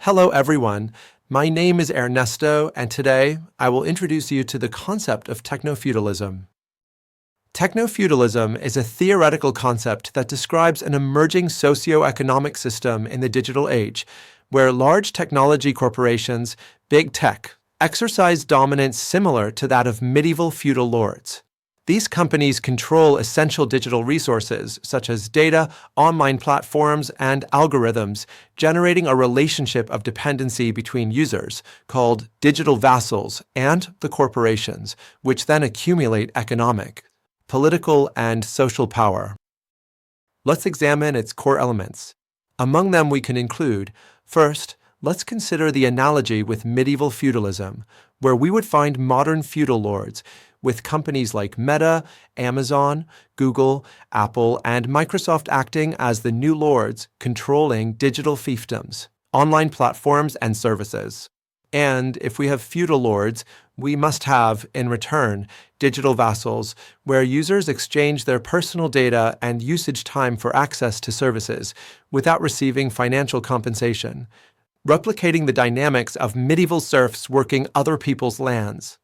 Hello everyone, my name is Ernesto, and today I will introduce you to the concept of technofeudalism. Technofeudalism is a theoretical concept that describes an emerging socioeconomic system in the digital age, where large technology corporations, big tech, exercise dominance similar to that of medieval feudal lords. These companies control essential digital resources such as data, online platforms, and algorithms, generating a relationship of dependency between users, called digital vassals, and the corporations, which then accumulate economic, political, and social power. Let's examine its core elements. Among them we can include, first, let's consider the analogy with medieval feudalism, where we would find modern feudal lords, with companies like Meta, Amazon, Google, Apple, and Microsoft acting as the new lords controlling digital fiefdoms, online platforms, and services. And if we have feudal lords, we must have, in return, digital vassals, where users exchange their personal data and usage time for access to services without receiving financial compensation, replicating the dynamics of medieval serfs working other people's lands.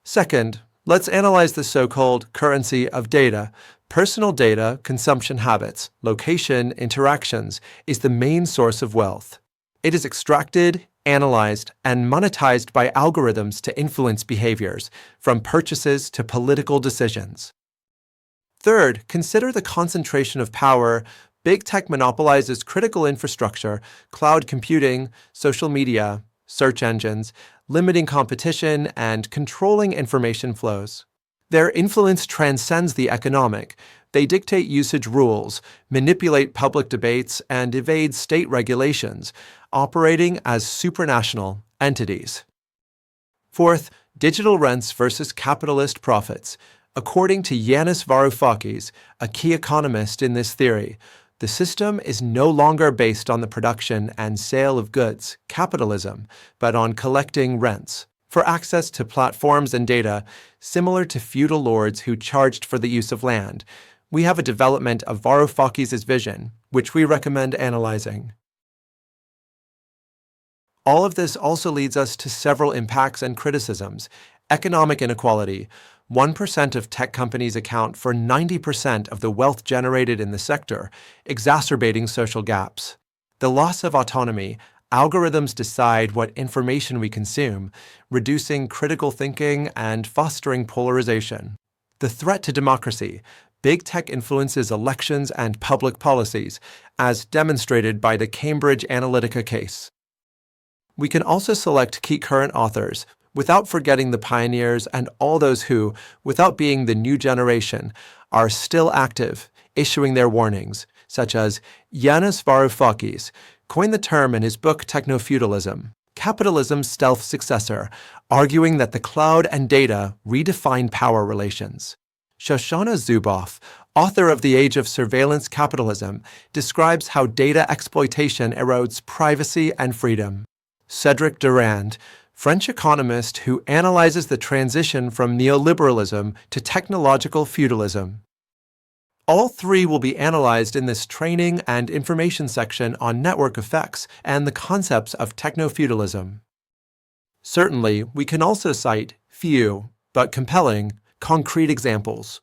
Second, let's analyze the so-called currency of data. Personal data, consumption habits, location, interactions is the main source of wealth. It is extracted, analyzed, and monetized by algorithms to influence behaviors, from purchases to political decisions. Third, consider the concentration of power. Big tech monopolizes critical infrastructure, cloud computing, social media, search engines, limiting competition, and controlling information flows. Their influence transcends the economic. They dictate usage rules, manipulate public debates, and evade state regulations, operating as supranational entities. Fourth, digital rents versus capitalist profits. According to Yanis Varoufakis, a key economist in this theory, the system is no longer based on the production and sale of goods, capitalism, but on collecting rents for access to platforms and data, similar to feudal lords who charged for the use of land. We have a development of Varoufakis' vision, which we recommend analyzing. All of this also leads us to several impacts and criticisms. Economic inequality. 1% of tech companies account for 90% of the wealth generated in the sector, exacerbating social gaps. The loss of autonomy. Algorithms decide what information we consume, reducing critical thinking and fostering polarization. The threat to democracy. Big tech influences elections and public policies, as demonstrated by the Cambridge Analytica case. We can also select key current authors, without forgetting the pioneers and all those who, without being the new generation, are still active, issuing their warnings, such as Yanis Varoufakis, coined the term in his book Technofeudalism, capitalism's stealth successor, arguing that the cloud and data redefine power relations. Shoshana Zuboff, author of The Age of Surveillance Capitalism, describes how data exploitation erodes privacy and freedom. Cedric Durand, French economist who analyzes the transition from neoliberalism to technological feudalism. All three will be analyzed in this training and information section on network effects and the concepts of technofeudalism. Certainly, we can also cite few, but compelling, concrete examples.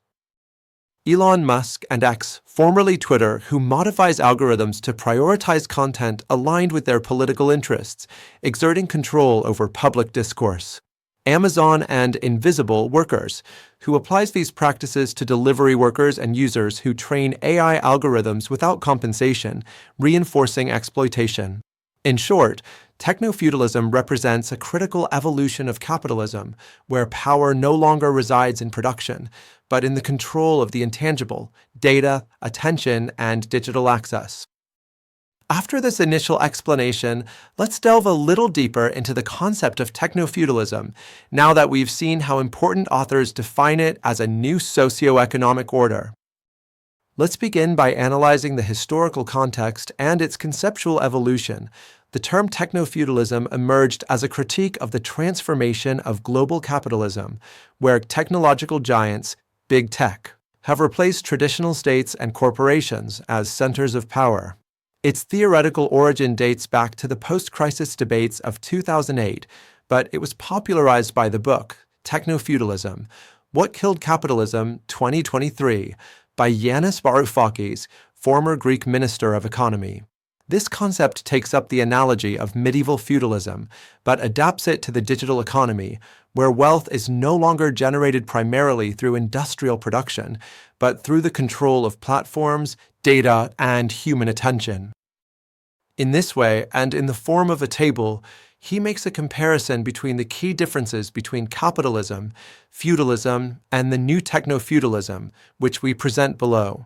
Elon Musk and X, formerly Twitter, who modifies algorithms to prioritize content aligned with their political interests, exerting control over public discourse. Amazon and Invisible Workers, who applies these practices to delivery workers and users who train AI algorithms without compensation, reinforcing exploitation. In short, technofeudalism represents a critical evolution of capitalism, where power no longer resides in production, but in the control of the intangible, data, attention, and digital access. After this initial explanation, let's delve a little deeper into the concept of technofeudalism, now that we've seen how important authors define it as a new socioeconomic order. Let's begin by analyzing the historical context and its conceptual evolution. The term technofeudalism emerged as a critique of the transformation of global capitalism, where technological giants, big tech, have replaced traditional states and corporations as centers of power. Its theoretical origin dates back to the post-crisis debates of 2008, but it was popularized by the book, Technofeudalism, What Killed Capitalism, 2023, by Yanis Varoufakis, former Greek Minister of Economy. This concept takes up the analogy of medieval feudalism, but adapts it to the digital economy, where wealth is no longer generated primarily through industrial production, but through the control of platforms, data, and human attention. In this way, and in the form of a table, he makes a comparison between the key differences between capitalism, feudalism, and the new technofeudalism, which we present below.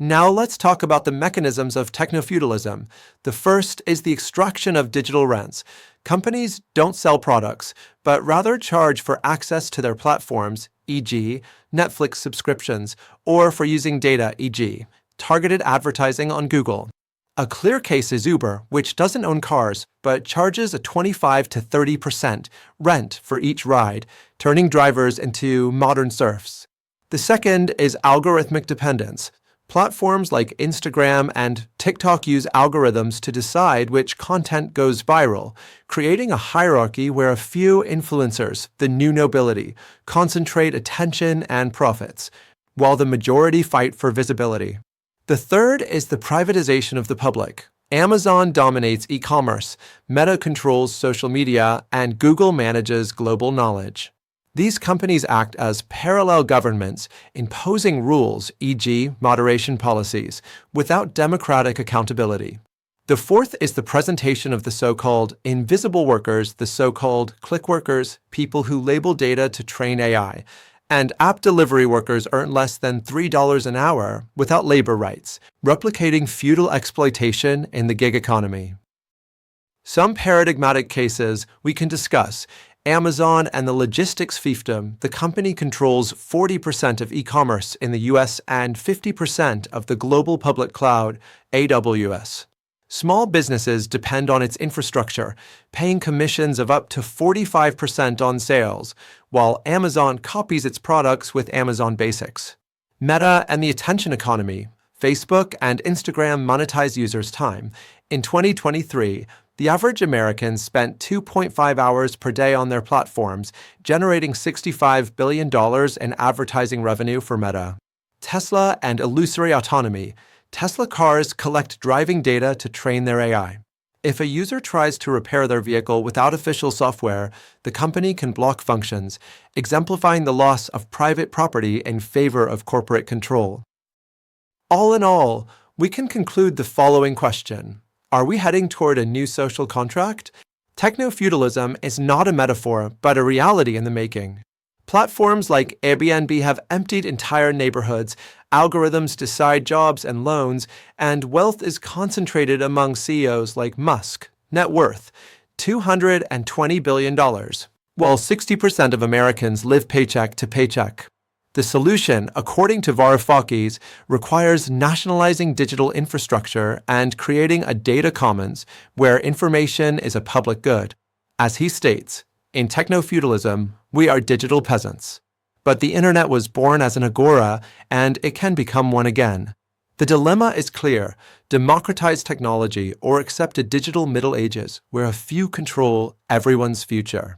Now let's talk about the mechanisms of technofeudalism. The first is the extraction of digital rents. Companies don't sell products, but rather charge for access to their platforms, e.g., Netflix subscriptions, or for using data, e.g., targeted advertising on Google. A clear case is Uber, which doesn't own cars, but charges a 25 to 30% rent for each ride, turning drivers into modern serfs. The second is algorithmic dependence. Platforms like Instagram and TikTok use algorithms to decide which content goes viral, creating a hierarchy where a few influencers, the new nobility, concentrate attention and profits, while the majority fight for visibility. The third is the privatization of the public. Amazon dominates e-commerce, Meta controls social media, and Google manages global knowledge. These companies act as parallel governments, imposing rules, e.g., moderation policies, without democratic accountability. The fourth is the presentation of the so-called invisible workers, the so-called click workers, people who label data to train AI, and app delivery workers earn less than $3 an hour without labor rights, replicating feudal exploitation in the gig economy. Some paradigmatic cases we can discuss. Amazon and the logistics fiefdom, the company controls 40% of e-commerce in the US and 50% of the global public cloud, AWS. Small businesses depend on its infrastructure, paying commissions of up to 45% on sales, while Amazon copies its products with Amazon Basics. Meta and the attention economy. Facebook and Instagram monetize users' time. In 2023, the average American spent 2.5 hours per day on their platforms, generating $65 billion in advertising revenue for Meta. Tesla and illusory autonomy. Tesla cars collect driving data to train their AI. If a user tries to repair their vehicle without official software, the company can block functions, exemplifying the loss of private property in favor of corporate control. All in all, we can conclude the following question. Are we heading toward a new social contract? Technofeudalism is not a metaphor, but a reality in the making. Platforms like Airbnb have emptied entire neighborhoods, algorithms decide jobs and loans, and wealth is concentrated among CEOs like Musk, net worth $220 billion, while 60% of Americans live paycheck to paycheck. The solution, according to Varoufakis, requires nationalizing digital infrastructure and creating a data commons where information is a public good. As he states, in technofeudalism, we are digital peasants. But the internet was born as an agora, and it can become one again. The dilemma is clear: democratize technology or accept a digital Middle Ages where a few control everyone's future.